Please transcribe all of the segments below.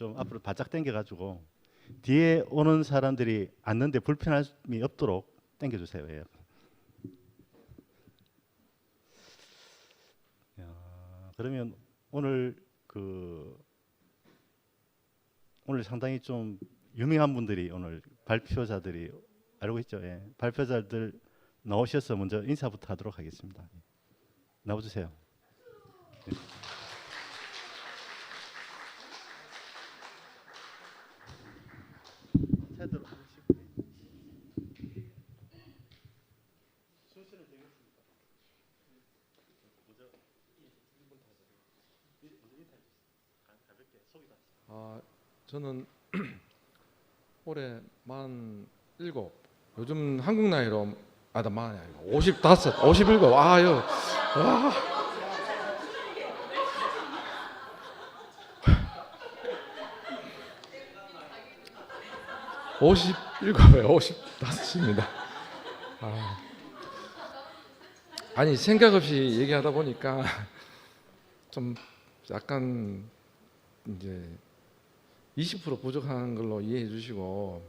좀 앞으로 바짝 당겨가지고 뒤에 오는 사람들이 앉는데 불편함이 없도록 당겨주세요. 예. 그러면 오늘 오늘 상당히 좀 유명한 분들이 오늘 발표자들이 알고 있죠. 예. 발표자들 나오셔서 먼저 인사부터 하도록 하겠습니다. 나와주세요. 예. 저는 올해 47, 요즘 한국 나이로 만이 아니고 55, 57. 아유, 와. (57에) 55입니다. 아니 생각 없이 얘기하다 보니까 좀 약간 이제 20% 부족한 걸로 이해해 주시고,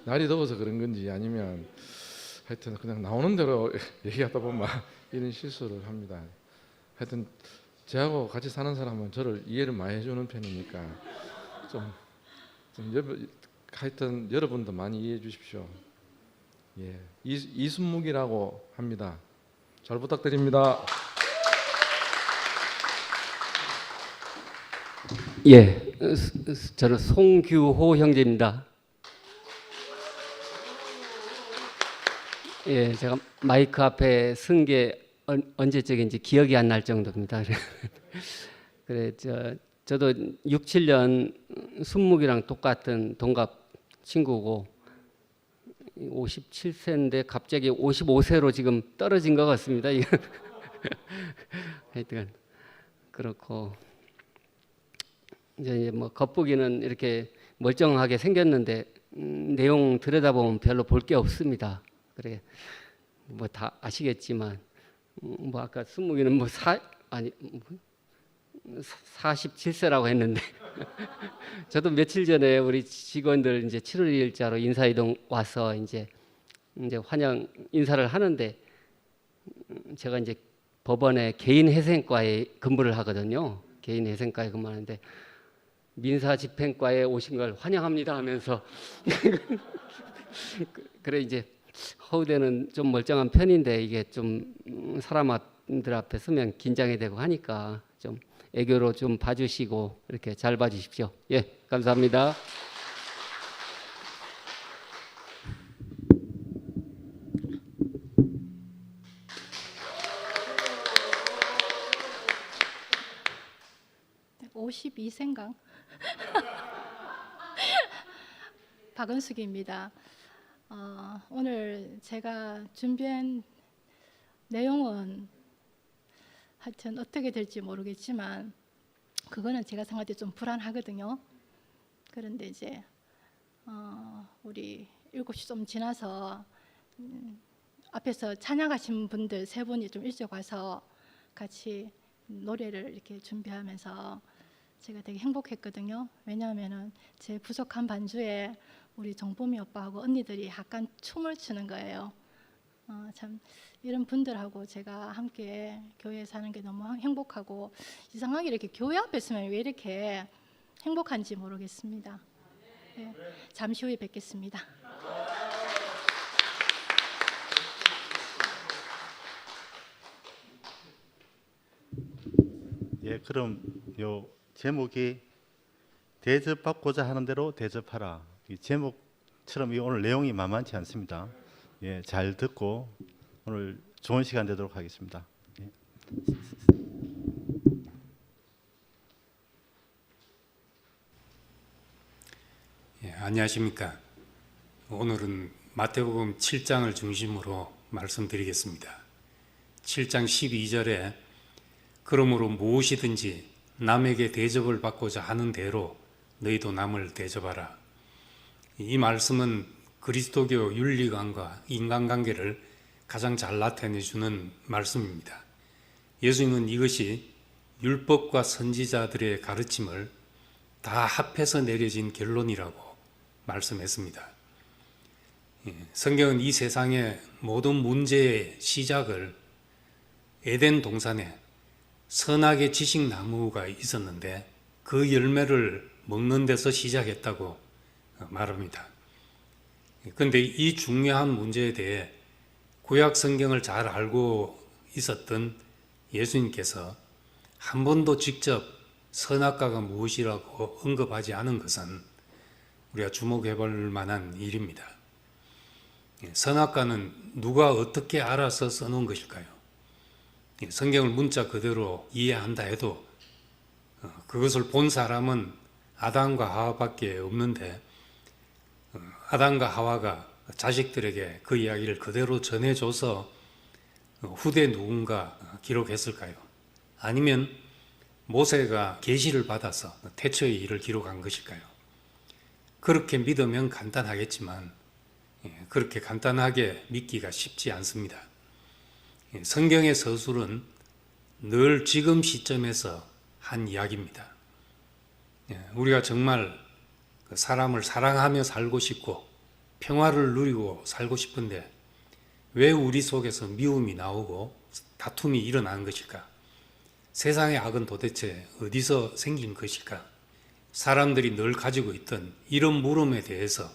날이 더워서 그런 건지 아니면 하여튼 그냥 나오는 대로 얘기하다 보면 이런 실수를 합니다. 하여튼 저하고 같이 사는 사람은 저를 이해를 많이 해주는 편이니까 하여튼 여러분도 많이 이해해 주십시오. 예, 이순묵이라고 합니다. 잘 부탁드립니다. 예, 저는 송규호 형제입니다. 예, 제가 마이크 앞에 쓴 게 언제적인지 기억이 안 날 정도입니다. 그래, 저도 6, 7년 순묵이랑 똑같은 동갑 친구고 57세인데 갑자기 55세로 지금 떨어진 것 같습니다. 하여튼 그렇고. 이제 뭐 겉보기는 이렇게 멀쩡하게 생겼는데 내용 들여다보면 별로 볼 게 없습니다. 그래 뭐 다 아시겠지만 뭐 아까 순묵이는 47세라고 했는데 저도 며칠 전에 우리 직원들 이제 7월 2일자로 인사이동 와서 이제 환영 인사를 하는데, 제가 이제 법원에 개인회생과에 근무를 하거든요. 개인회생과에 근무하는데 민사집행과에 오신 걸 환영합니다 하면서 그래 이제 허우대는 좀 멀쩡한 편인데 이게 좀 사람들 앞에 서면 긴장이 되고 하니까 좀 애교로 좀 봐주시고 이렇게 잘 봐주십시오. 예, 감사합니다. 네, 52세인가? 박은숙입니다. 오늘 제가 준비한 내용은 하여튼 어떻게 될지 모르겠지만 그거는 제가 생각할 때 좀 불안하거든요. 그런데 이제 우리 7시 좀 지나서 앞에서 찬양하신 분들 3분이 좀 일찍 와서 같이 노래를 이렇게 준비하면서 제가 되게 행복했거든요. 왜냐하면은 제 부족한 반주에 우리 정범이 오빠하고 언니들이 약간 춤을 추는 거예요. 참 이런 분들하고 제가 함께 교회에 사는 게 너무 행복하고, 이상하게 이렇게 교회 앞에 있으면 왜 이렇게 행복한지 모르겠습니다. 네, 잠시 후에 뵙겠습니다. 예, 그럼 요 제목이 대접받고자 하는 대로 대접하라. 이 제목처럼 이 오늘 내용이 만만치 않습니다. 예, 잘 듣고 오늘 좋은 시간 되도록 하겠습니다. 예. 예, 안녕하십니까. 오늘은 마태복음 7장을 중심으로 말씀드리겠습니다. 7장 12절에 그러므로 무엇이든지 남에게 대접을 받고자 하는 대로 너희도 남을 대접하라. 이 말씀은 그리스도교 윤리관과 인간관계를 가장 잘 나타내주는 말씀입니다. 예수님은 이것이 율법과 선지자들의 가르침을 다 합해서 내려진 결론이라고 말씀했습니다. 성경은 이 세상의 모든 문제의 시작을 에덴 동산에 선악의 지식 나무가 있었는데 그 열매를 먹는 데서 시작했다고 말합니다. 그런데 이 중요한 문제에 대해 구약 성경을 잘 알고 있었던 예수님께서 한 번도 직접 선악과가 무엇이라고 언급하지 않은 것은 우리가 주목해 볼 만한 일입니다. 선악과는 누가 어떻게 알아서 써놓은 것일까요? 성경을 문자 그대로 이해한다 해도 그것을 본 사람은 아담과 하와밖에 없는데 아담과 하와가 자식들에게 그 이야기를 그대로 전해줘서 후대 누군가 기록했을까요? 아니면 모세가 계시를 받아서 태초의 일을 기록한 것일까요? 그렇게 믿으면 간단하겠지만 그렇게 간단하게 믿기가 쉽지 않습니다. 성경의 서술은 늘 지금 시점에서 한 이야기입니다. 우리가 정말 사람을 사랑하며 살고 싶고 평화를 누리고 살고 싶은데 왜 우리 속에서 미움이 나오고 다툼이 일어나는 것일까? 세상의 악은 도대체 어디서 생긴 것일까? 사람들이 늘 가지고 있던 이런 물음에 대해서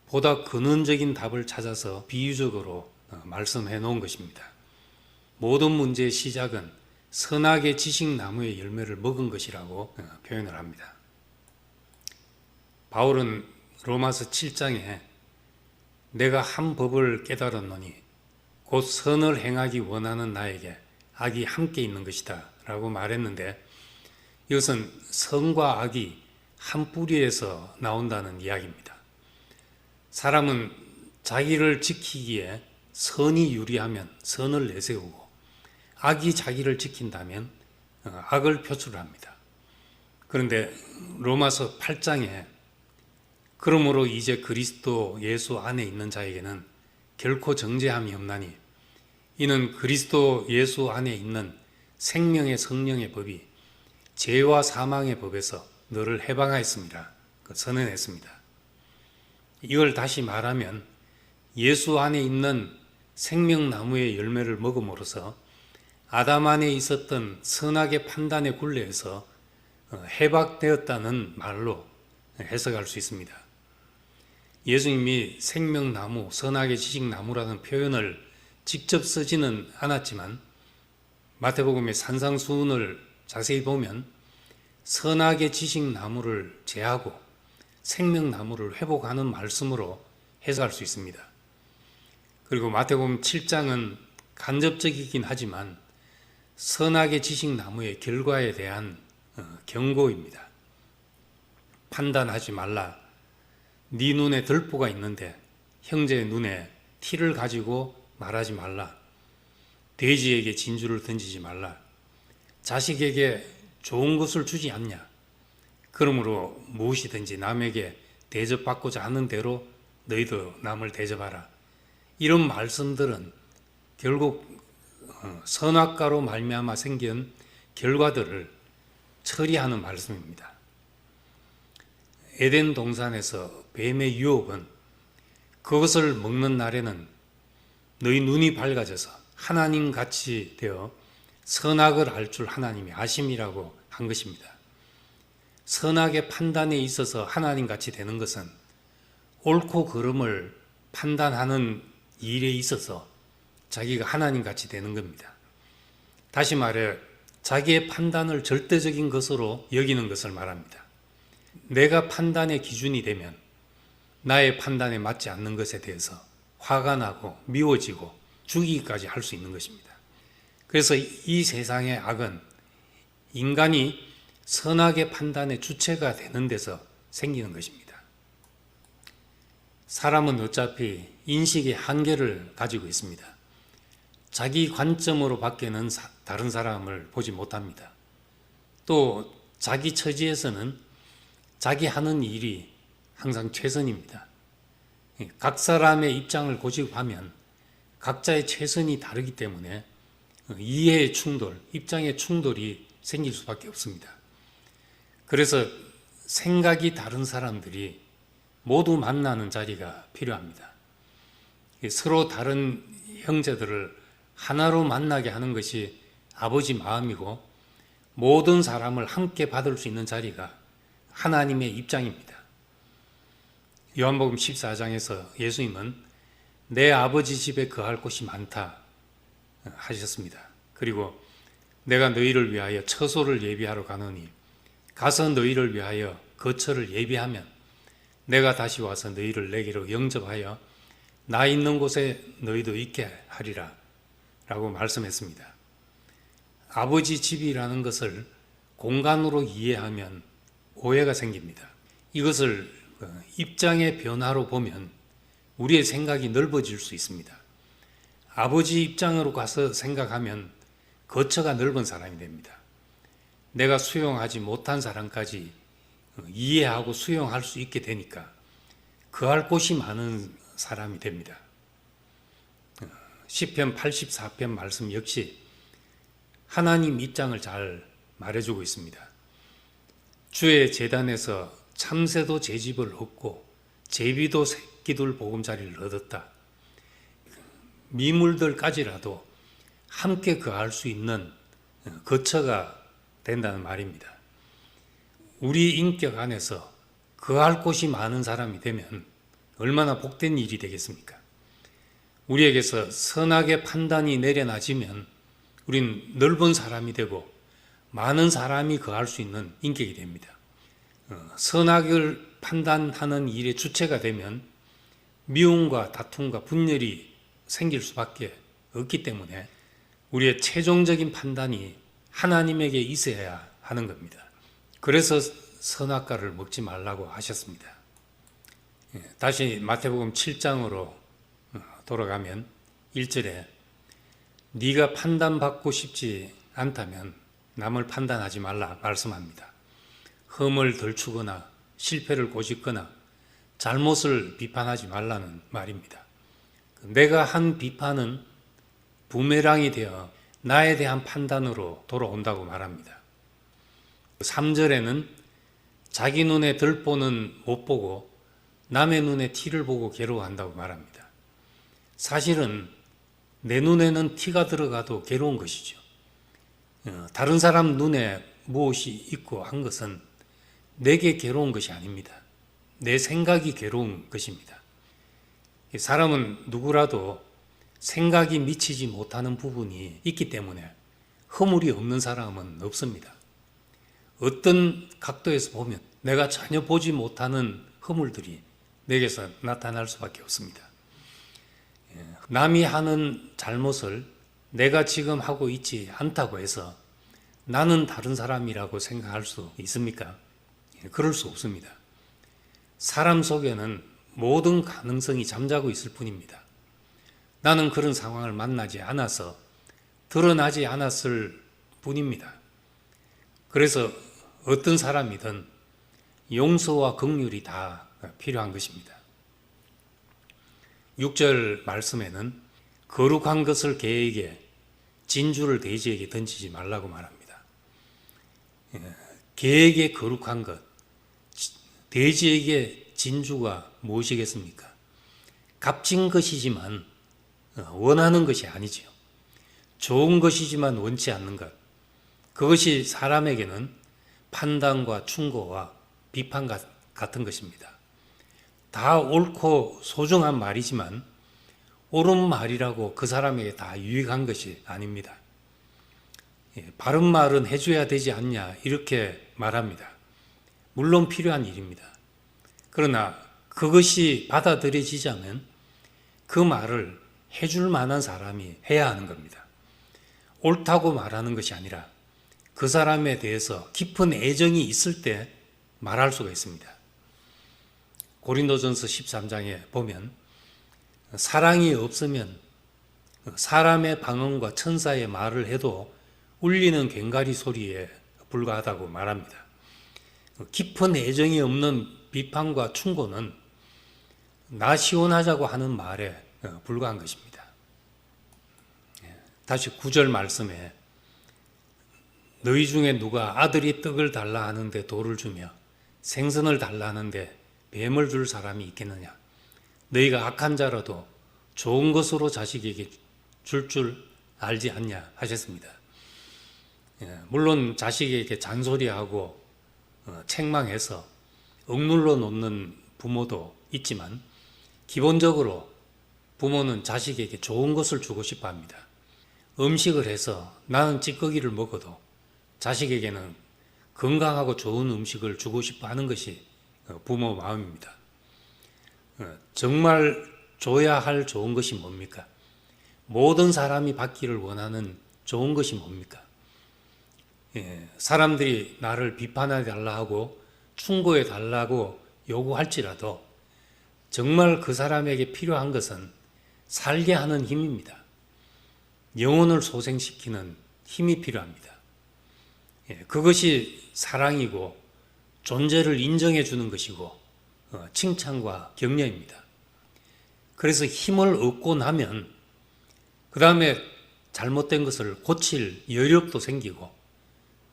보다 근원적인 답을 찾아서 비유적으로 말씀해 놓은 것입니다. 모든 문제의 시작은 선악의 지식나무의 열매를 먹은 것이라고 표현을 합니다. 바울은 로마서 7장에 내가 한 법을 깨달았노니 곧 선을 행하기 원하는 나에게 악이 함께 있는 것이다 라고 말했는데 이것은 선과 악이 한 뿌리에서 나온다는 이야기입니다. 사람은 자기를 지키기에 선이 유리하면 선을 내세우고 악이 자기를 지킨다면 악을 표출합니다. 그런데 로마서 8장에 그러므로 이제 그리스도 예수 안에 있는 자에게는 결코 정죄함이 없나니 이는 그리스도 예수 안에 있는 생명의 성령의 법이 죄와 사망의 법에서 너를 해방하였습니다. 선언했습니다. 이걸 다시 말하면 예수 안에 있는 생명나무의 열매를 먹음으로써 아담 안에 있었던 선악의 판단의 굴레에서 해박되었다는 말로 해석할 수 있습니다. 예수님이 생명나무, 선악의 지식나무라는 표현을 직접 쓰지는 않았지만 마태복음의 산상수훈을 자세히 보면 선악의 지식나무를 제하고 생명나무를 회복하는 말씀으로 해석할 수 있습니다. 그리고 마태복음 7장은 간접적이긴 하지만 선악의 지식나무의 결과에 대한 경고입니다. 판단하지 말라. 네 눈에 들보가 있는데 형제의 눈에 티를 가지고 말하지 말라. 돼지에게 진주를 던지지 말라. 자식에게 좋은 것을 주지 않냐. 그러므로 무엇이든지 남에게 대접받고자 하는 대로 너희도 남을 대접하라. 이런 말씀들은 결국 선악과로 말미암아 생긴 결과들을 처리하는 말씀입니다. 에덴 동산에서 뱀의 유혹은 그것을 먹는 날에는 너희 눈이 밝아져서 하나님 같이 되어 선악을 알 줄 하나님이 아심이라고 한 것입니다. 선악의 판단에 있어서 하나님 같이 되는 것은 옳고 그름을 판단하는 일에 있어서 자기가 하나님 같이 되는 겁니다. 다시 말해 자기의 판단을 절대적인 것으로 여기는 것을 말합니다. 내가 판단의 기준이 되면 나의 판단에 맞지 않는 것에 대해서 화가 나고 미워지고 죽이기까지 할 수 있는 것입니다. 그래서 이 세상의 악은 인간이 선악의 판단의 주체가 되는 데서 생기는 것입니다. 사람은 어차피 인식의 한계를 가지고 있습니다. 자기 관점으로 밖에는 다른 사람을 보지 못합니다. 또 자기 처지에서는 자기 하는 일이 항상 최선입니다. 각 사람의 입장을 고집하면 각자의 최선이 다르기 때문에 이해의 충돌, 입장의 충돌이 생길 수밖에 없습니다. 그래서 생각이 다른 사람들이 모두 만나는 자리가 필요합니다. 서로 다른 형제들을 하나로 만나게 하는 것이 아버지 마음이고 모든 사람을 함께 받을 수 있는 자리가 하나님의 입장입니다. 요한복음 14장에서 예수님은 내 아버지 집에 거할 곳이 많다 하셨습니다. 그리고 내가 너희를 위하여 처소를 예비하러 가노니 가서 너희를 위하여 거처를 예비하면 내가 다시 와서 너희를 내게로 영접하여 나 있는 곳에 너희도 있게 하리라 라고 말씀했습니다. 아버지 집이라는 것을 공간으로 이해하면 오해가 생깁니다. 이것을 입장의 변화로 보면 우리의 생각이 넓어질 수 있습니다. 아버지 입장으로 가서 생각하면 거처가 넓은 사람이 됩니다. 내가 수용하지 못한 사람까지 이해하고 수용할 수 있게 되니까 거할 곳이 많은 사람이 됩니다. 시편 84편 말씀 역시 하나님 입장을 잘 말해주고 있습니다. 주의 제단에서 참새도 제 집을 얻고 제비도 새끼들 보금자리를 얻었다. 미물들까지라도 함께 거할 수 있는 거처가 된다는 말입니다. 우리 인격 안에서 거할 곳이 많은 사람이 되면 얼마나 복된 일이 되겠습니까? 우리에게서 선악의 판단이 내려놔지면 우린 넓은 사람이 되고 많은 사람이 거할 수 있는 인격이 됩니다. 선악을 판단하는 일의 주체가 되면 미움과 다툼과 분열이 생길 수밖에 없기 때문에 우리의 최종적인 판단이 하나님에게 있어야 하는 겁니다. 그래서 선악과를 먹지 말라고 하셨습니다. 다시 마태복음 7장으로 돌아가면 1절에 네가 판단받고 싶지 않다면 남을 판단하지 말라 말씀합니다. 흠을 덜추거나 실패를 꼬집거나 잘못을 비판하지 말라는 말입니다. 내가 한 비판은 부메랑이 되어 나에 대한 판단으로 돌아온다고 말합니다. 3절에는 자기 눈에 들보는 못 보고 남의 눈에 티를 보고 괴로워한다고 말합니다. 사실은 내 눈에는 티가 들어가도 괴로운 것이죠. 다른 사람 눈에 무엇이 있고 한 것은 내게 괴로운 것이 아닙니다. 내 생각이 괴로운 것입니다. 사람은 누구라도 생각이 미치지 못하는 부분이 있기 때문에 허물이 없는 사람은 없습니다. 어떤 각도에서 보면 내가 전혀 보지 못하는 허물들이 내게서 나타날 수밖에 없습니다. 남이 하는 잘못을 내가 지금 하고 있지 않다고 해서 나는 다른 사람이라고 생각할 수 있습니까? 그럴 수 없습니다. 사람 속에는 모든 가능성이 잠자고 있을 뿐입니다. 나는 그런 상황을 만나지 않아서 드러나지 않았을 뿐입니다. 그래서 어떤 사람이든 용서와 긍휼이 다 필요한 것입니다. 6절 말씀에는 거룩한 것을 개에게 진주를 돼지에게 던지지 말라고 말합니다. 개에게 거룩한 것, 돼지에게 진주가 무엇이겠습니까? 값진 것이지만 원하는 것이 아니지요. 좋은 것이지만 원치 않는 것. 그것이 사람에게는 판단과 충고와 비판 같은 것입니다. 다 옳고 소중한 말이지만 옳은 말이라고 그 사람에게 다 유익한 것이 아닙니다. 바른 말은 해줘야 되지 않냐 이렇게 말합니다. 물론 필요한 일입니다. 그러나 그것이 받아들여지자면 그 말을 해줄 만한 사람이 해야 하는 겁니다. 옳다고 말하는 것이 아니라 그 사람에 대해서 깊은 애정이 있을 때 말할 수가 있습니다. 고린도전서 13장에 보면 사랑이 없으면 사람의 방언과 천사의 말을 해도 울리는 괭가리 소리에 불과하다고 말합니다. 깊은 애정이 없는 비판과 충고는 나 시원하자고 하는 말에 불과한 것입니다. 다시 9절 말씀에 너희 중에 누가 아들이 떡을 달라 하는데 돌을 주며 생선을 달라는데 뱀을 줄 사람이 있겠느냐? 너희가 악한 자라도 좋은 것으로 자식에게 줄 알지 않냐 하셨습니다. 물론 자식에게 잔소리하고 책망해서 억눌러 놓는 부모도 있지만 기본적으로 부모는 자식에게 좋은 것을 주고 싶어 합니다. 음식을 해서 나는 찌꺼기를 먹어도 자식에게는 건강하고 좋은 음식을 주고 싶어 하는 것이 부모 마음입니다. 정말 줘야 할 좋은 것이 뭡니까? 모든 사람이 받기를 원하는 좋은 것이 뭡니까? 사람들이 나를 비판해 달라 하고 충고해 달라고 요구할지라도 정말 그 사람에게 필요한 것은 살게 하는 힘입니다. 영혼을 소생시키는 힘이 필요합니다. 그것이 사랑이고 존재를 인정해 주는 것이고 칭찬과 격려입니다. 그래서 힘을 얻고 나면 그 다음에 잘못된 것을 고칠 여력도 생기고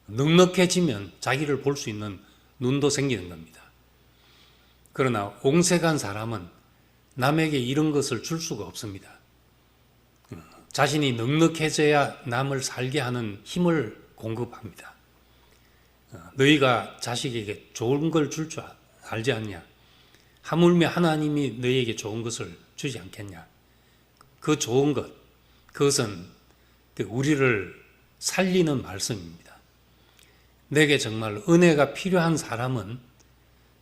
넉넉해지면 자기를 볼 수 있는 눈도 생기는 겁니다. 그러나 옹색한 사람은 남에게 이런 것을 줄 수가 없습니다. 자신이 넉넉해져야 남을 살게 하는 힘을 공급합니다. 너희가 자식에게 좋은 걸 줄 줄 알지 않냐? 하물며 하나님이 너희에게 좋은 것을 주지 않겠냐? 그 좋은 것, 그것은 우리를 살리는 말씀입니다. 내게 정말 은혜가 필요한 사람은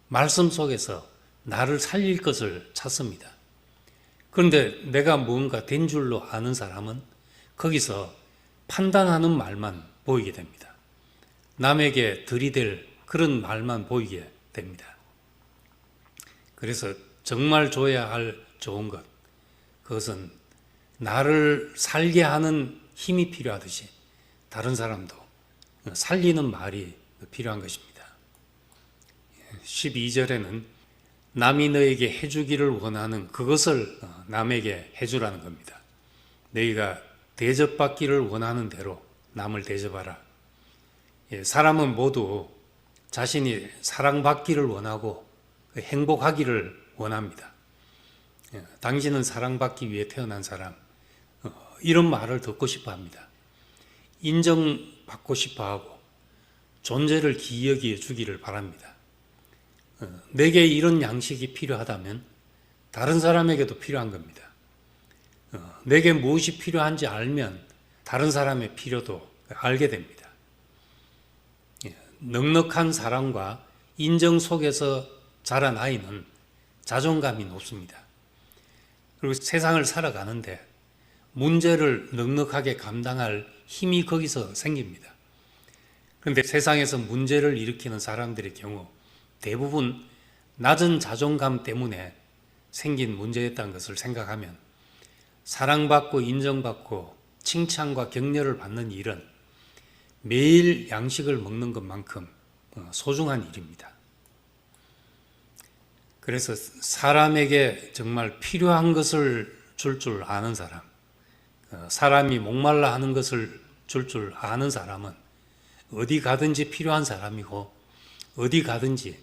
말씀 속에서 나를 살릴 것을 찾습니다. 그런데 내가 뭔가 된 줄로 아는 사람은 거기서 판단하는 말만 보이게 됩니다. 남에게 들이댈 그런 말만 보이게 됩니다. 그래서 정말 줘야 할 좋은 것, 그것은 나를 살게 하는 힘이 필요하듯이 다른 사람도 살리는 말이 필요한 것입니다. 12절에는 남이 너에게 해주기를 원하는 그것을 남에게 해주라는 겁니다. 너희가 대접받기를 원하는 대로 남을 대접하라. 사람은 모두 자신이 사랑받기를 원하고 행복하기를 원합니다. 당신은 사랑받기 위해 태어난 사람, 이런 말을 듣고 싶어 합니다. 인정받고 싶어 하고 존재를 기여기에 주기를 바랍니다. 내게 이런 양식이 필요하다면 다른 사람에게도 필요한 겁니다. 내게 무엇이 필요한지 알면 다른 사람의 필요도 알게 됩니다. 넉넉한 사랑과 인정 속에서 자란 아이는 자존감이 높습니다. 그리고 세상을 살아가는데 문제를 넉넉하게 감당할 힘이 거기서 생깁니다. 그런데 세상에서 문제를 일으키는 사람들의 경우 대부분 낮은 자존감 때문에 생긴 문제였다는 것을 생각하면 사랑받고 인정받고 칭찬과 격려를 받는 일은 매일 양식을 먹는 것만큼 소중한 일입니다. 그래서 사람에게 정말 필요한 것을 줄 아는 사람, 사람이 목말라 하는 것을 줄 아는 사람은 어디 가든지 필요한 사람이고 어디 가든지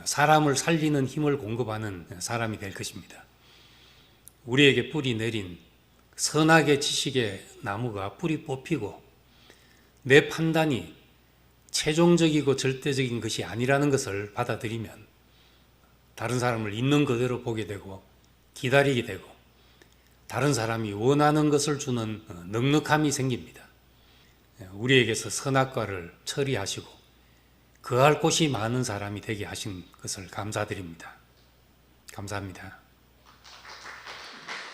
사람을 살리는 힘을 공급하는 사람이 될 것입니다. 우리에게 뿌리 내린 선악의 지식의 나무가 뿌리 뽑히고 내 판단이 최종적이고 절대적인 것이 아니라는 것을 받아들이면 다른 사람을 있는 그대로 보게 되고 기다리게 되고 다른 사람이 원하는 것을 주는 넉넉함이 생깁니다. 우리에게서 선악과를 처리하시고 거할 곳이 많은 사람이 되게 하신 것을 감사드립니다. 감사합니다.